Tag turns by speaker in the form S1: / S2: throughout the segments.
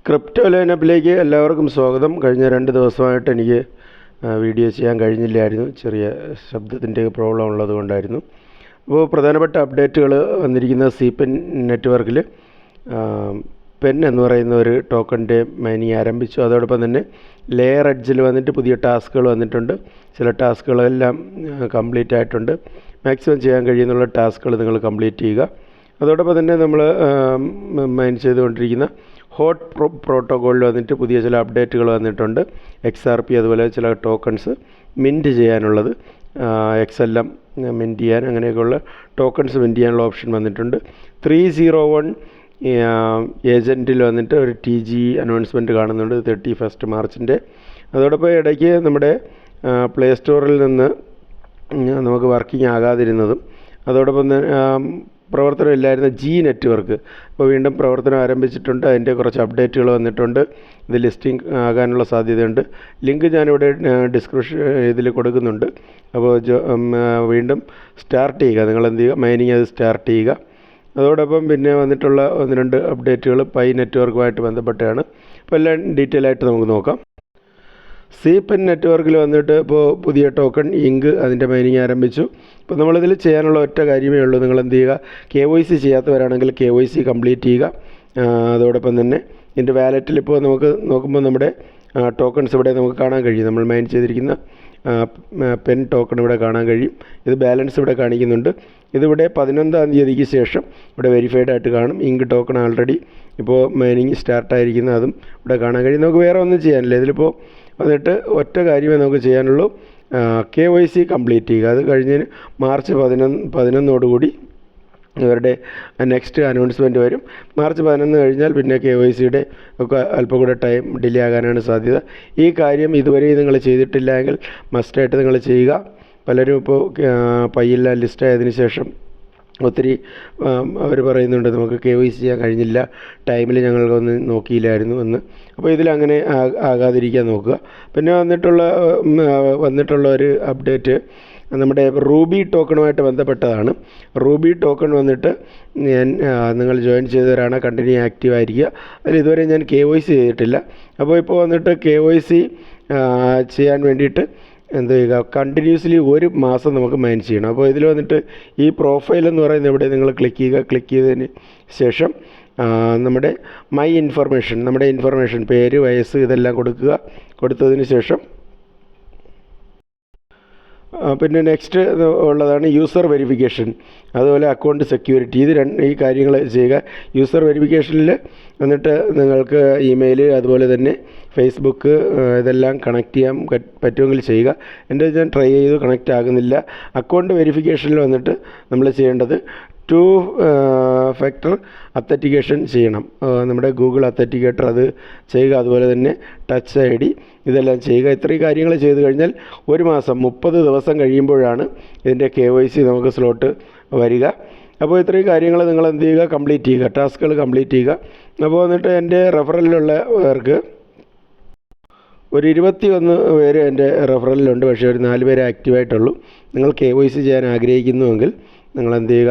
S1: Crypto ലൈനപ്പിലേക്ക് എല്ലാവർക്കും സ്വാഗതം. കഴിഞ്ഞ 2 ദിവസമായിട്ട് എനിക്ക് വീഡിയോ ചെയ്യാൻ കഴിഞ്ഞില്ലായിരുന്നു. ചെറിയ ശബ്ദത്തിൻ്റെ പ്രോബ്ലം ഉള്ളത് കൊണ്ടായിരുന്നു. അപ്പോൾ പ്രധാനപ്പെട്ട അപ്ഡേറ്റുകൾ വന്നിരിക്കുന്ന CPEN നെറ്റ്വർക്കിൽ പെൻ എന്ന് പറയുന്ന ഒരു ടോക്കണിൻ്റെ മൈനിങ് ആരംഭിച്ചു. അതോടൊപ്പം തന്നെ ലെയർ എഡ്ജിൽ വന്നിട്ട് പുതിയ ടാസ്കുകൾ വന്നിട്ടുണ്ട്. ചില ടാസ്കുകളെല്ലാം കംപ്ലീറ്റ് ആയിട്ടുണ്ട്. മാക്സിമം ചെയ്യാൻ കഴിയുന്നുള്ള ടാസ്കുകൾ നിങ്ങൾ കംപ്ലീറ്റ് ചെയ്യുക. അതോടൊപ്പം തന്നെ നമ്മൾ മൈൻ ചെയ്തുകൊണ്ടിരിക്കുന്ന ഹോട്ട് പ്രോട്ടോക്കോളിൽ വന്നിട്ട് പുതിയ ചില അപ്ഡേറ്റുകൾ വന്നിട്ടുണ്ട്. XRP അതുപോലെ ചില ടോക്കൺസ് മിൻറ്റ് ചെയ്യാനുള്ളത്, XLM മിൻറ്റ് ചെയ്യാൻ, അങ്ങനെയൊക്കെയുള്ള ടോക്കൺസ് മിൻറ്റ് ചെയ്യാനുള്ള ഓപ്ഷൻ വന്നിട്ടുണ്ട്. 301 ഏജൻറ്റിൽ വന്നിട്ട് ഒരു TG അനൗൺസ്മെൻറ്റ് കാണുന്നുണ്ട് 31 മാർച്ചിൻ്റെ. അതോടൊപ്പം ഇടയ്ക്ക് നമ്മുടെ പ്ലേ സ്റ്റോറിൽ നിന്ന് നമുക്ക് വർക്കിംഗ് ആകാതിരുന്നതും, അതോടൊപ്പം പ്രവർത്തനമില്ലായിരുന്ന G നെറ്റ്വർക്ക് ഇപ്പോൾ വീണ്ടും പ്രവർത്തനം ആരംഭിച്ചിട്ടുണ്ട്. അതിൻ്റെ കുറച്ച് അപ്ഡേറ്റുകൾ വന്നിട്ടുണ്ട്. ഇത് ലിസ്റ്റിംഗ് ആകാനുള്ള സാധ്യതയുണ്ട്. ലിങ്ക് ഞാനിവിടെ ഡിസ്ക്രിപ്ഷൻ ഇതിൽ കൊടുക്കുന്നുണ്ട്. അപ്പോൾ വീണ്ടും സ്റ്റാർട്ട് ചെയ്യുക, നിങ്ങൾ എന്ത് ചെയ്യുക, മൈനിങ് അത് സ്റ്റാർട്ട് ചെയ്യുക. അതോടൊപ്പം പിന്നെ വന്നിട്ടുള്ള 1-2 അപ്ഡേറ്റുകൾ പൈ നെറ്റ്വർക്കുമായിട്ട് ബന്ധപ്പെട്ടാണ്. അപ്പോൾ എല്ലാം ഡീറ്റെയിൽ ആയിട്ട് നമുക്ക് നോക്കാം. CPEN നെറ്റ്വർക്കിൽ വന്നിട്ട് ഇപ്പോൾ പുതിയ ടോക്കൺ ഇങ്ക് അതിൻ്റെ മൈനിങ് ആരംഭിച്ചു. ഇപ്പോൾ നമ്മളിതിൽ ചെയ്യാനുള്ള ഒറ്റ കാര്യമേ ഉള്ളൂ. നിങ്ങൾ എന്ത് ചെയ്യുക, KYC ചെയ്യാത്തവരാണെങ്കിൽ KYC കംപ്ലീറ്റ് ചെയ്യുക. അതോടൊപ്പം തന്നെ ഇതിൻ്റെ വാലറ്റിൽ ഇപ്പോൾ നമുക്ക് നോക്കുമ്പോൾ നമ്മുടെ ടോക്കൺസ് ഇവിടെ നമുക്ക് കാണാൻ കഴിയും. നമ്മൾ മൈൻ ചെയ്തിരിക്കുന്ന പെൻ ടോക്കൺ ഇവിടെ കാണാൻ കഴിയും. ഇത് ബാലൻസ് ഇവിടെ കാണിക്കുന്നുണ്ട്. ഇതിവിടെ 11-ാം തീയതിക്ക് ശേഷം ഇവിടെ വെരിഫൈഡ് ആയിട്ട് കാണും. ഇങ്ക് ടോക്കൺ ആൾറെഡി ഇപ്പോൾ മൈനിങ് സ്റ്റാർട്ടായിരിക്കുന്ന അതും ഇവിടെ കാണാൻ കഴിയും. നമുക്ക് വേറെ ഒന്നും ചെയ്യാനില്ല. ഇതിലിപ്പോൾ വന്നിട്ട് ഒറ്റ കാര്യമേ നമുക്ക് ചെയ്യാനുള്ളൂ, KYC കംപ്ലീറ്റ് ചെയ്യുക. അത് കഴിഞ്ഞ് മാർച്ച് 11 ഇവരുടെ നെക്സ്റ്റ് അനൗൺസ്മെൻറ്റ് വരും. മാർച്ച് 11 കഴിഞ്ഞാൽ പിന്നെ KYCയുടെ ഒക്കെ അല്പം കൂടെ ടൈം ഡിലേ ആകാനാണ് സാധ്യത. ഈ കാര്യം ഇതുവരെ നിങ്ങൾ ചെയ്തിട്ടില്ല എങ്കിൽ മസ്റ്റായിട്ട് നിങ്ങൾ ചെയ്യുക. പലരും ഇപ്പോൾ പയ്യെല്ലാം ലിസ്റ്റായതിനു ശേഷം ഒത്തിരി അവർ പറയുന്നുണ്ട് നമുക്ക് KYC ചെയ്യാൻ കഴിഞ്ഞില്ല, ടൈമിൽ ഞങ്ങൾക്കൊന്ന് നോക്കിയില്ലായിരുന്നു എന്ന്. അപ്പോൾ ഇതിലങ്ങനെ ആകാതിരിക്കാൻ നോക്കുക. പിന്നെ വന്നിട്ടുള്ള ഒരു അപ്ഡേറ്റ് നമ്മുടെ റൂബി ടോക്കണുമായിട്ട് ബന്ധപ്പെട്ടതാണ്. റൂബി ടോക്കൺ വന്നിട്ട് നിങ്ങൾ ജോയിൻ ചെയ്തവരാണ് കണ്ടിന്യൂ ആക്റ്റീവ് ആയിരിക്കുക. അതിൽ ഇതുവരെ ഞാൻ KYC ചെയ്തിട്ടില്ല. അപ്പോൾ ഇപ്പോൾ വന്നിട്ട് KYC ചെയ്യാൻ വേണ്ടിയിട്ട് എന്ത് ചെയ്യുക, കണ്ടിന്യൂസ്ലി 1 മാസം നമുക്ക് മൈൻ ചെയ്യണം. അപ്പോൾ ഇതിൽ വന്നിട്ട് ഈ പ്രൊഫൈൽ എന്ന് പറയുന്നത് ഇവിടെ നിങ്ങൾ ക്ലിക്ക് ചെയ്യുക. ക്ലിക്ക് ചെയ്തതിന് ശേഷം നമ്മുടെ നമ്മുടെ ഇൻഫർമേഷൻ, പേര്, വയസ്സ് ഇതെല്ലാം കൊടുക്കുക. കൊടുത്തതിന് ശേഷം പിന്നെ നെക്സ്റ്റ് ഉള്ളതാണ് യൂസർ വെരിഫിക്കേഷൻ, അതുപോലെ അക്കൗണ്ട് സെക്യൂരിറ്റി. ഈ കാര്യങ്ങൾ ചെയ്യുക. യൂസർ വെരിഫിക്കേഷനിൽ എന്നിട്ട് നിങ്ങൾക്ക് ഇമെയിൽ അതുപോലെ തന്നെ ഫേസ്ബുക്ക് ഇതെല്ലാം കണക്ട് ചെയ്യാൻ പറ്റുമെങ്കിൽ ചെയ്യുക. ഞാൻ ട്രൈ ചെയ്തു, കണക്റ്റ് ആകുന്നില്ല. അക്കൗണ്ട് വെരിഫിക്കേഷനിൽ വന്നിട്ട് നമ്മൾ ചെയ്യേണ്ടത് 2 ഫാക്ടർ അത്തൻറ്റിക്കേഷൻ ചെയ്യണം. നമ്മുടെ ഗൂഗിൾ അത്തൻറ്റിക്കേറ്റർ അത് ചെയ്യുക. അതുപോലെ തന്നെ ടച്ച് ID ഇതെല്ലാം ചെയ്യുക. ഇത്രയും കാര്യങ്ങൾ ചെയ്ത് കഴിഞ്ഞാൽ 1 മാസം 30 ദിവസം കഴിയുമ്പോഴാണ് ഇതിൻ്റെ KYC നമുക്ക് സ്ലോട്ട് വരിക. അപ്പോൾ ഇത്രയും കാര്യങ്ങൾ നിങ്ങൾ എന്ത് ചെയ്യുക, കംപ്ലീറ്റ് ചെയ്യുക, ടാസ്കുകൾ കംപ്ലീറ്റ് ചെയ്യുക. അപ്പോൾ എന്നിട്ട് എൻ്റെ റെഫറലിലുള്ളവർക്ക് ഒരു 21 പേര് എൻ്റെ റെഫറലിലുണ്ട്. പക്ഷേ ഒരു 4 പേരെ ആക്റ്റീവായിട്ടുള്ളൂ. നിങ്ങൾ KYC ചെയ്യാൻ ആഗ്രഹിക്കുന്നുവെങ്കിൽ നിങ്ങൾ എന്ത് ചെയ്യുക,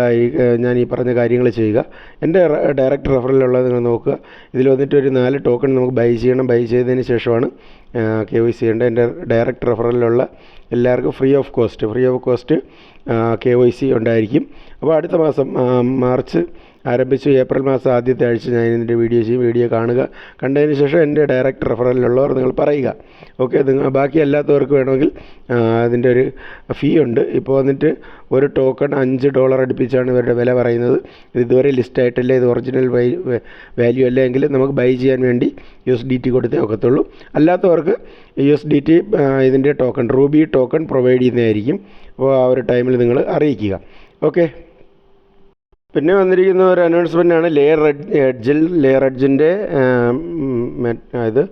S1: ഞാൻ ഈ പറഞ്ഞ കാര്യങ്ങൾ ചെയ്യുക. എൻ്റെ ഡയറക്റ്റ് റെഫറലുള്ളത് നിങ്ങൾ നോക്കുക. ഇതിൽ വന്നിട്ട് ഒരു 4 ടോക്കൺ നമുക്ക് ബൈ ചെയ്യണം. ബൈ ചെയ്തതിന് ശേഷമാണ് KYC ചെയ്യേണ്ടത്. എൻ്റെ ഡയറക്റ്റ് റെഫറലിലുള്ള എല്ലാവർക്കും ഫ്രീ ഓഫ് കോസ്റ്റ് KYC ഉണ്ടായിരിക്കും. അപ്പോൾ അടുത്ത മാസം മാർച്ച് ആരംഭിച്ചു ഏപ്രിൽ മാസം ആദ്യത്തെ ആഴ്ച ഞാൻ ഇതിൻ്റെ വീഡിയോ ചെയ്യും. വീഡിയോ കാണുക. കണ്ടതിന് ശേഷം എൻ്റെ ഡയറക്റ്റ് റെഫറലിലുള്ളവർ നിങ്ങൾ പറയുക. ഓക്കെ, ബാക്കി അല്ലാത്തവർക്ക് വേണമെങ്കിൽ അതിൻ്റെ ഒരു ഫീ ഉണ്ട്. ഇപ്പോൾ വന്നിട്ട് ഒരു ടോക്കൺ $5 അടുപ്പിച്ചാണ് ഇവരുടെ വില പറയുന്നത്. ഇതുവരെ ലിസ്റ്റ് ആയിട്ടില്ല. ഇത് ഒറിജിനൽ വാല്യൂ അല്ല എങ്കിൽ നമുക്ക് ബൈ ചെയ്യാൻ വേണ്ടി USDT കൊടുത്തേ ഒക്കത്തുള്ളൂ. അല്ലാത്തവർക്ക് USDT ഇതിൻ്റെ ടോക്കൺ റൂബി ടോക്കൺ പ്രൊവൈഡ് ചെയ്യുന്നതായിരിക്കും. അപ്പോൾ ആ ഒരു ടൈമിൽ നിങ്ങൾ അറിയിക്കുക. ഓക്കെ, പിന്നെ വന്നിരിക്കുന്ന ഒരു അനൗൺസ്മെൻറ്റാണ് ലെയർ എഡ്ജിൻ്റെ ഇത്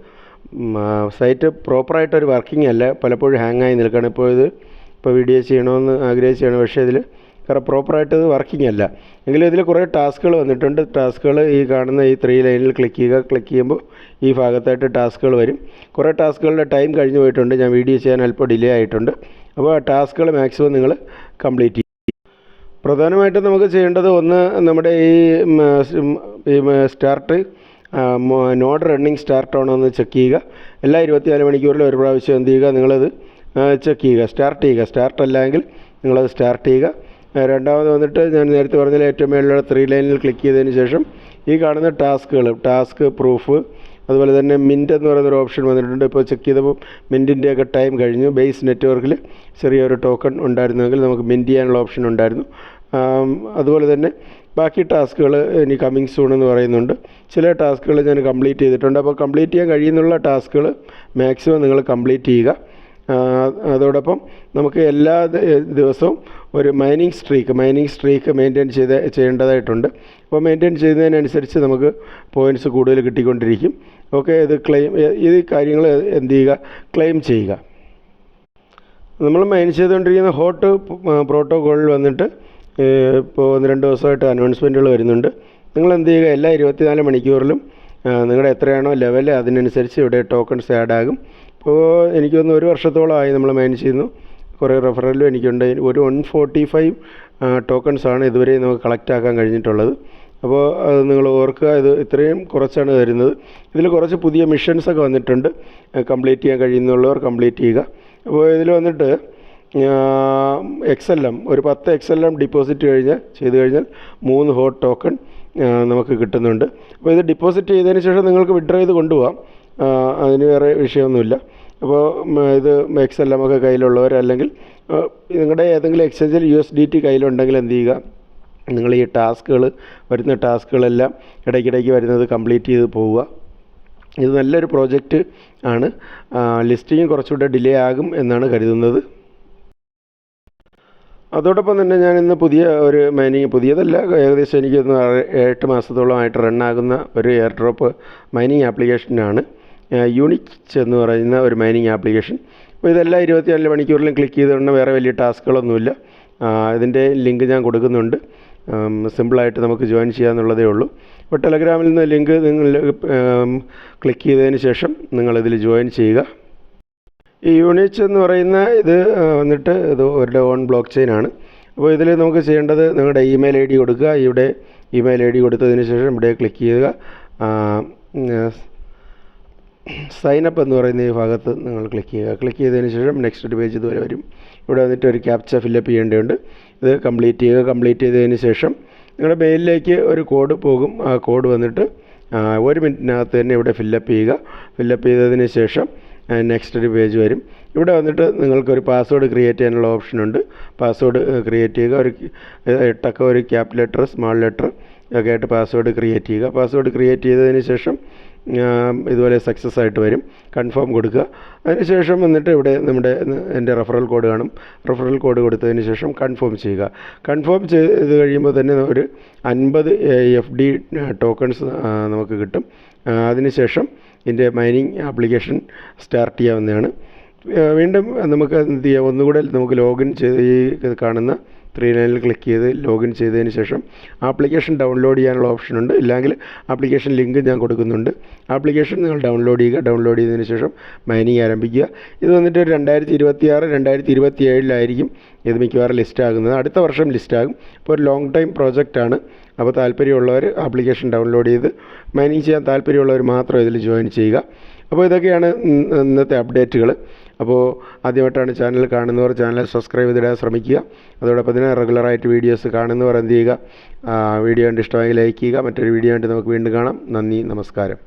S1: സൈറ്റ് പ്രോപ്പറായിട്ടൊരു വർക്കിംഗ് അല്ല, പലപ്പോഴും ഹാങ്ങായി നിൽക്കുകയാണ്. ഇപ്പോൾ വീഡിയോ ചെയ്യണമെന്ന് ആഗ്രഹിച്ചാണ്, പക്ഷേ ഇതിൽ പ്രോപ്പറായിട്ട് ഇത് വർക്കിംഗ് അല്ല. എങ്കിലും ഇതിൽ കുറേ ടാസ്കുകൾ വന്നിട്ടുണ്ട്. ടാസ്കുകൾ ഈ കാണുന്ന ഈ 3 ലൈനിൽ ക്ലിക്ക് ചെയ്യുക. ക്ലിക്ക് ചെയ്യുമ്പോൾ ഈ ഭാഗത്തായിട്ട് ടാസ്കുകൾ വരും. കുറേ ടാസ്കുകളുടെ ടൈം കഴിഞ്ഞു പോയിട്ടുണ്ട്. ഞാൻ വീഡിയോ ചെയ്യാൻ അല്പം ഡിലേ ആയിട്ടുണ്ട്. അപ്പോൾ ആ ടാസ്കുകൾ മാക്സിമം നിങ്ങൾ കംപ്ലീറ്റ് ചെയ്യും. പ്രധാനമായിട്ടും നമുക്ക് ചെയ്യേണ്ടത് ഒന്ന്, നമ്മുടെ ഈ സ്റ്റാർട്ട് നോഡ് റണ്ണിങ് സ്റ്റാർട്ട് ആണോ എന്ന് ചെക്ക് ചെയ്യുക. എല്ലാ 24 മണിക്കൂറിലും ഒരു പ്രാവശ്യം എന്ത് ചെയ്യുക, നിങ്ങളത് ചെക്ക് ചെയ്യുക, സ്റ്റാർട്ട് ചെയ്യുക. സ്റ്റാർട്ട് അല്ലെങ്കിൽ നിങ്ങളത് സ്റ്റാർട്ട് ചെയ്യുക. രണ്ടാമത് വന്നിട്ട് ഞാൻ നേരത്തെ പറഞ്ഞാൽ ഏറ്റവും മേളിലുള്ള 3 ലൈനിൽ ക്ലിക്ക് ചെയ്തതിന് ശേഷം ഈ കാണുന്ന ടാസ്ക് പ്രൂഫ്, അതുപോലെ തന്നെ മിൻറ്റ് എന്ന് പറയുന്നൊരു ഓപ്ഷൻ വന്നിട്ടുണ്ട്. ഇപ്പോൾ ചെക്ക് ചെയ്തപ്പോൾ മിൻറ്റിൻ്റെയൊക്കെ ടൈം കഴിഞ്ഞു. ബേസ് നെറ്റ്വർക്കിൽ ചെറിയൊരു ടോക്കൺ ഉണ്ടായിരുന്നെങ്കിൽ നമുക്ക് മിൻറ്റ് ചെയ്യാനുള്ള ഓപ്ഷൻ ഉണ്ടായിരുന്നു. അതുപോലെ തന്നെ ബാക്കി ടാസ്കുകൾ ഇനി കമ്മിങ് സൂൺ എന്ന് പറയുന്നുണ്ട്. ചില ടാസ്കുകൾ ഞാൻ കംപ്ലീറ്റ് ചെയ്തിട്ടുണ്ട്. അപ്പോൾ കംപ്ലീറ്റ് ചെയ്യാൻ കഴിയുന്നുള്ള ടാസ്കുകൾ മാക്സിമം നിങ്ങൾ കംപ്ലീറ്റ് ചെയ്യുക. അതോടൊപ്പം നമുക്ക് എല്ലാ ദിവസവും ഒരു മൈനിങ് സ്ട്രീക്ക് മെയിൻറ്റെയിൻ ചെയ്യേണ്ടതായിട്ടുണ്ട്. അപ്പോൾ മെയിൻറ്റെയിൻ ചെയ്യുന്നതിനനുസരിച്ച് നമുക്ക് പോയിൻറ്റ്സ് കൂടുതൽ കിട്ടിക്കൊണ്ടിരിക്കും. ഓക്കെ, ഇത് കാര്യങ്ങൾ എന്ത് ചെയ്യുക, ക്ലെയിം ചെയ്യുക. നമ്മൾ മൈൻ ചെയ്തുകൊണ്ടിരിക്കുന്ന ഹോട്ട് പ്രോട്ടോക്കോളിൽ വന്നിട്ട് ഇപ്പോൾ 1-2 ദിവസമായിട്ട് അനൗൺസ്മെൻറ്റുകൾ വരുന്നുണ്ട്. നിങ്ങൾ എന്ത് ചെയ്യുക, എല്ലാ 24 മണിക്കൂറിലും നിങ്ങളുടെ എത്രയാണോ ലെവൽ അതിനനുസരിച്ച് ഇവിടെ ടോക്കൺസ് ആഡ് ആകും. ഇപ്പോൾ എനിക്ക് തോന്നുന്നു 1 വർഷത്തോളമായി നമ്മൾ മൈൻ ചെയ്യുന്നു. കുറേ റെഫറലും എനിക്കുണ്ട്. ഒരു 145 ടോക്കൺസാണ് ഇതുവരെ നമുക്ക് കളക്ട് ആക്കാൻ കഴിഞ്ഞിട്ടുള്ളത്. അപ്പോൾ അത് നിങ്ങൾ ഓർക്കുക, ഇത് ഇത്രയും കുറച്ചാണ് തരുന്നത്. ഇതിൽ കുറച്ച് പുതിയ മിഷൻസൊക്കെ വന്നിട്ടുണ്ട്. കംപ്ലീറ്റ് ചെയ്യാൻ കഴിയുന്നുള്ളവർ കംപ്ലീറ്റ് ചെയ്യുക. അപ്പോൾ ഇതിൽ വന്നിട്ട് XLM ഒരു 10 XLM ഡിപ്പോസിറ്റ് ചെയ്ത് കഴിഞ്ഞാൽ 3 ഹോട്ട് ടോക്കൺ നമുക്ക് കിട്ടുന്നുണ്ട്. അപ്പോൾ ഇത് ഡിപ്പോസിറ്റ് ചെയ്തതിന് ശേഷം നിങ്ങൾക്ക് വിഡ്രോ ചെയ്ത് കൊണ്ടുപോകാം. അതിന് വേറെ വിഷയമൊന്നുമില്ല. അപ്പോൾ ഇത് XLM ഒക്കെ കയ്യിലുള്ളവർ, അല്ലെങ്കിൽ നിങ്ങളുടെ ഏതെങ്കിലും എക്സ്ചേഞ്ചിൽ USDT കയ്യിലുണ്ടെങ്കിൽ എന്ത് ചെയ്യുക, നിങ്ങൾ ഈ വരുന്ന ടാസ്കുകളെല്ലാം ഇടയ്ക്കിടയ്ക്ക് വരുന്നത് കംപ്ലീറ്റ് ചെയ്ത് പോവുക. ഇത് നല്ലൊരു പ്രോജക്റ്റ് ആണ്. ലിസ്റ്റിങ് കുറച്ചുകൂടെ ഡിലേ ആകും എന്നാണ് കരുതുന്നത്. അതോടൊപ്പം തന്നെ ഞാൻ ഇന്ന് ഒരു പുതിയതല്ല, ഏകദേശം എനിക്കൊന്ന് 8 മാസത്തോളമായിട്ട് റണ്ണാകുന്ന ഒരു എയർ ഡ്രോപ്പ് മൈനിങ് ആപ്ലിക്കേഷനാണ് യൂണിച്ച് എന്ന് പറയുന്ന ഒരു മൈനിങ് ആപ്ലിക്കേഷൻ. അപ്പോൾ ഇതെല്ലാം 24 മണിക്കൂറിലും ക്ലിക്ക് ചെയ്തുകൊണ്ട് വേറെ വലിയ ടാസ്കുകളൊന്നുമില്ല. ഇതിൻ്റെ ലിങ്ക് ഞാൻ കൊടുക്കുന്നുണ്ട്. സിമ്പിളായിട്ട് നമുക്ക് ജോയിൻ ചെയ്യാമെന്നുള്ളതേ ഉള്ളൂ. അപ്പോൾ ടെലഗ്രാമിൽ നിന്ന് ലിങ്ക് നിങ്ങൾ ക്ലിക്ക് ചെയ്തതിന് ശേഷം നിങ്ങളിതിൽ ജോയിൻ ചെയ്യുക. ഈ യൂണിച്ച് എന്ന് പറയുന്ന ഇത് വന്നിട്ട് ഇത് അവരുടെ ഓൺ ബ്ലോക്ക് ചെയിനാണ്. അപ്പോൾ ഇതിൽ നമുക്ക് ചെയ്യേണ്ടത് നിങ്ങളുടെ ഇമെയിൽ ID കൊടുക്കുക. ഇവിടെ ഇമെയിൽ ID കൊടുത്തതിന് ശേഷം ഇവിടെ ക്ലിക്ക് ചെയ്യുക. സൈനപ്പ് എന്ന് പറയുന്ന ഈ ഭാഗത്ത് നിങ്ങൾ ക്ലിക്ക് ചെയ്യുക. ക്ലിക്ക് ചെയ്തതിന് ശേഷം നെക്സ്റ്റ് പേജ് ഇതുവരെ വരും. ഇവിടെ വന്നിട്ട് ഒരു ക്യാപ്ച ഫില്ലപ്പ് ചെയ്യേണ്ടതുണ്ട്. ഇത് കംപ്ലീറ്റ് ചെയ്യുക. കംപ്ലീറ്റ് ചെയ്തതിന് ശേഷം നിങ്ങളുടെ മെയിലിലേക്ക് ഒരു കോഡ് പോകും. ആ കോഡ് വന്നിട്ട് 1 മിനിറ്റിനകത്ത് തന്നെ ഇവിടെ ഫില്ലപ്പ് ചെയ്യുക. ഫില്ലപ്പ് ചെയ്തതിന് ശേഷം നെക്സ്റ്റ് ഒരു പേജ് വരും. ഇവിടെ വന്നിട്ട് നിങ്ങൾക്കൊരു പാസ്വേഡ് ക്രിയേറ്റ് ചെയ്യാനുള്ള ഓപ്ഷനുണ്ട്. പാസ്വേഡ് ക്രിയേറ്റ് ചെയ്യുക. ഒരു 8 അക്കം ഒരു ക്യാപ് ലെറ്റർ, സ്മാൾ ലെറ്റർ ഒക്കെ ആയിട്ട് പാസ്വേഡ് ക്രിയേറ്റ് ചെയ്യുക. പാസ്വേഡ് ക്രിയേറ്റ് ചെയ്തതിന് ശേഷം ഇതുപോലെ സക്സസ് ആയിട്ട് വരും. കൺഫേം കൊടുക്കുക. അതിനുശേഷം വന്നിട്ട് ഇവിടെ എൻ്റെ റെഫറൽ കോഡ് കാണും. റെഫറൽ കോഡ് കൊടുത്തതിന് ശേഷം കൺഫേം ചെയ്യുക. കൺഫേം ചെയ്ത് കഴിയുമ്പോൾ തന്നെ ഒരു 50 FD ടോക്കൺസ് നമുക്ക് കിട്ടും. അതിനുശേഷം ഇതിൻ്റെ മൈനിങ് ആപ്ലിക്കേഷൻ സ്റ്റാർട്ട് ചെയ്യാവുന്നതാണ്. വീണ്ടും നമുക്ക് എന്ത് ചെയ്യാം, ഒന്നുകൂടെ നമുക്ക് ലോഗിൻ ചെയ്ത് ഈ കാണുന്ന 3 ലൈനിൽ ക്ലിക്ക് ചെയ്ത് ലോഗിൻ ചെയ്തതിന് ശേഷം ആപ്ലിക്കേഷൻ ഡൗൺലോഡ് ചെയ്യാനുള്ള ഓപ്ഷനുണ്ട്. ഇല്ലെങ്കിൽ ആപ്ലിക്കേഷൻ ലിങ്ക് ഞാൻ കൊടുക്കുന്നുണ്ട്. ആപ്ലിക്കേഷൻ നിങ്ങൾ ഡൗൺലോഡ് ചെയ്യുക. ഡൗൺലോഡ് ചെയ്തതിന് ശേഷം മൈനിങ് ആരംഭിക്കുക. ഇത് വന്നിട്ട് 2026, 2027 ഇത് മിക്കവാറും ലിസ്റ്റാകുന്നത്. അടുത്ത വർഷം ലിസ്റ്റാകും. ഇപ്പോൾ ഒരു ലോങ് ടൈം പ്രോജക്റ്റാണ്. അപ്പോൾ താല്പര്യമുള്ളവർ ആപ്ലിക്കേഷൻ ഡൗൺലോഡ് ചെയ്ത് മൈനിങ് ചെയ്യാൻ താല്പര്യമുള്ളവർ മാത്രം ഇതിൽ ജോയിൻ ചെയ്യുക. അപ്പോൾ ഇതൊക്കെയാണ് ഇന്നത്തെ അപ്ഡേറ്റുകൾ. അപ്പോൾ ആദ്യമായിട്ടാണ് ചാനൽ കാണുന്നവർ ചാനൽ സബ്സ്ക്രൈബ് ചെയ്തിടാൻ ശ്രമിക്കുക. അതോടൊപ്പം തന്നെ റെഗുലറായിട്ട് വീഡിയോസ് കാണുന്നവർ എന്ത് ചെയ്യുക, വീഡിയോ കണ്ട് ഇഷ്ടമായി ലൈക്ക് ചെയ്യുക. മറ്റൊരു വീഡിയോ ആയിട്ട് നമുക്ക് വീണ്ടും കാണാം. നന്ദി, നമസ്കാരം.